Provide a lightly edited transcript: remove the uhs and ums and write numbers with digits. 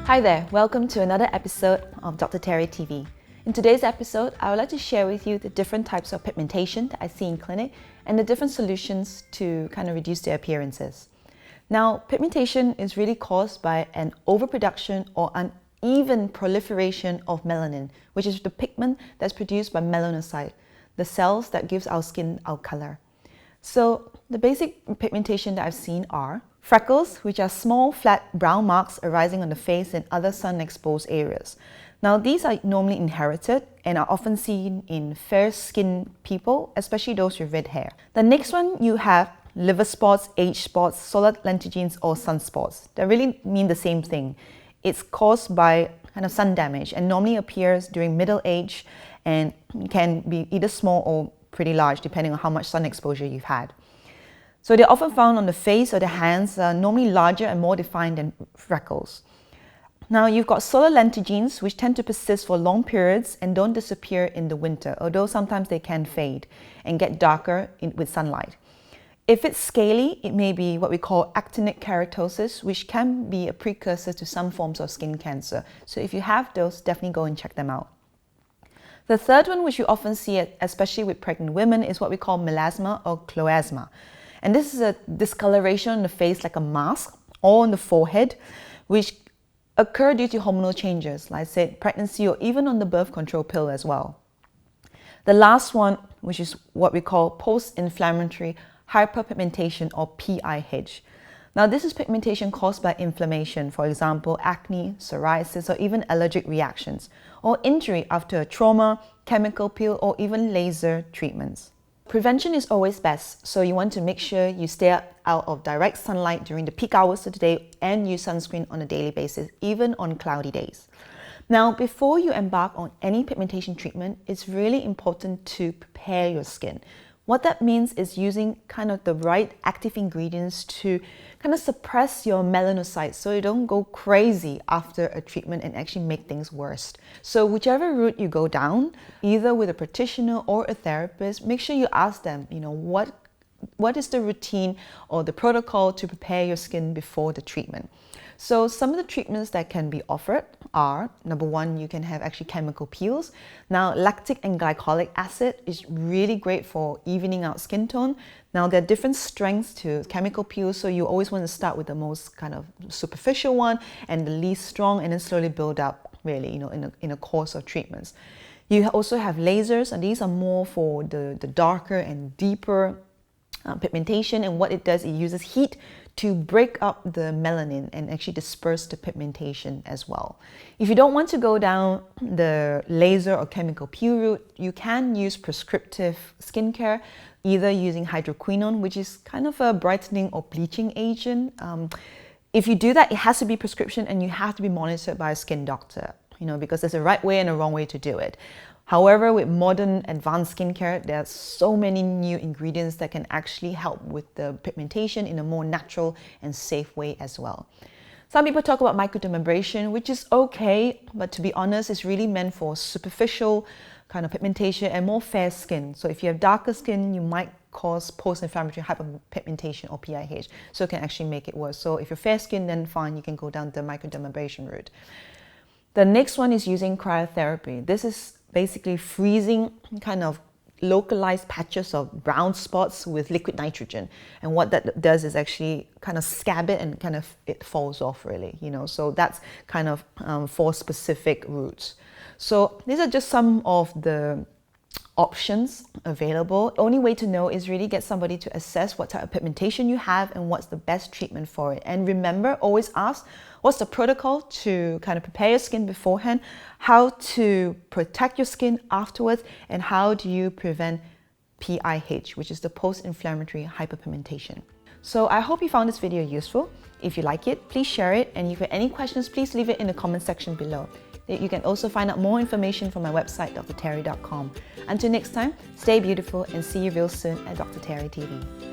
Hi there, welcome to another episode of Dr. Terry TV. In today's episode, I would like to share with you the different types of pigmentation that I see in clinic and the different solutions to kind of reduce their appearances. Now, pigmentation is really caused by an overproduction or uneven proliferation of melanin, which is the pigment that's produced by melanocytes, the cells that gives our skin our color. So the basic pigmentation that I've seen are freckles, which are small, flat, brown marks arising on the face and other sun-exposed areas. Now, these are normally inherited and are often seen in fair-skinned people, especially those with red hair. The next one, you have liver spots, age spots, solar lentigens, or sunspots. They really mean the same thing. It's caused by kind of sun damage and normally appears during middle age and can be either small or pretty large, depending on how much sun exposure you've had. So they're often found on the face or the hands, normally larger and more defined than freckles. Now you've got solar lentigens, which tend to persist for long periods and don't disappear in the winter, although sometimes they can fade and get darker with sunlight. If it's scaly, it may be what we call actinic keratosis, which can be a precursor to some forms of skin cancer. So if you have those, definitely go and check them out. The third one, which you often see, especially with pregnant women, is what we call melasma or chloasma. And this is a discoloration on the face like a mask or on the forehead, which occur due to hormonal changes, like I said, pregnancy or even on the birth control pill as well. The last one, which is what we call post-inflammatory hyperpigmentation or PIH. Now, this is pigmentation caused by inflammation, for example, acne, psoriasis, or even allergic reactions, or injury after a trauma, chemical peel, or even laser treatments. Prevention is always best, so you want to make sure you stay out of direct sunlight during the peak hours of the day and use sunscreen on a daily basis, even on cloudy days. Now, before you embark on any pigmentation treatment, it's really important to prepare your skin. What that means is using kind of the right active ingredients to kind of suppress your melanocytes so you don't go crazy after a treatment and actually make things worse. So whichever route you go down, either with a practitioner or a therapist, make sure you ask them, what is the routine or the protocol to prepare your skin before the treatment. So some of the treatments that can be offered are, number one, you can have actually chemical peels. Now, lactic and glycolic acid is really great for evening out skin tone. Now, there are different strengths to chemical peels, so you always want to start with the most kind of superficial one and the least strong, and then slowly build up, really, in a course of treatments. You also have lasers, and these are more for the darker and deeper pigmentation, and what it does, it uses heat to break up the melanin and actually disperse the pigmentation as well. If you don't want to go down the laser or chemical peel route, you can use prescriptive skincare, either using HYDROQUINONE, which is kind of a brightening or bleaching agent. If you do that, it has to be prescription and you have to be monitored by a skin doctor, because there's a right way and a wrong way to do it. However, with modern advanced skincare, there are so many new ingredients that can actually help with the pigmentation in a more natural and safe way as well. Some people talk about microdermabrasion, which is okay, but to be honest, it's really meant for superficial kind of pigmentation and more fair skin. So if you have darker skin, you might cause post-inflammatory hyperpigmentation or PIH, so it can actually make it worse. So if you're fair skin, then fine, you can go down the microdermabrasion route. The next one is using cryotherapy. This is basically freezing kind of localized patches of brown spots with liquid nitrogen. And what that does is actually kind of scab it and kind of it falls off, really, So that's kind of for specific routes. So these are just some of the options available. The only way to know is really get somebody to assess what type of pigmentation you have and what's the best treatment for it. And remember, always ask, what's the protocol to kind of prepare your skin beforehand, how to protect your skin afterwards, and how do you prevent PIH, which is the post-inflammatory hyperpigmentation. So I hope you found this video useful. If you like it, please share it. And if you have any questions, please leave it in the comment section below. You can also find out more information from my website, drterry.com. Until next time, stay beautiful and see you real soon at Dr. Terry TV.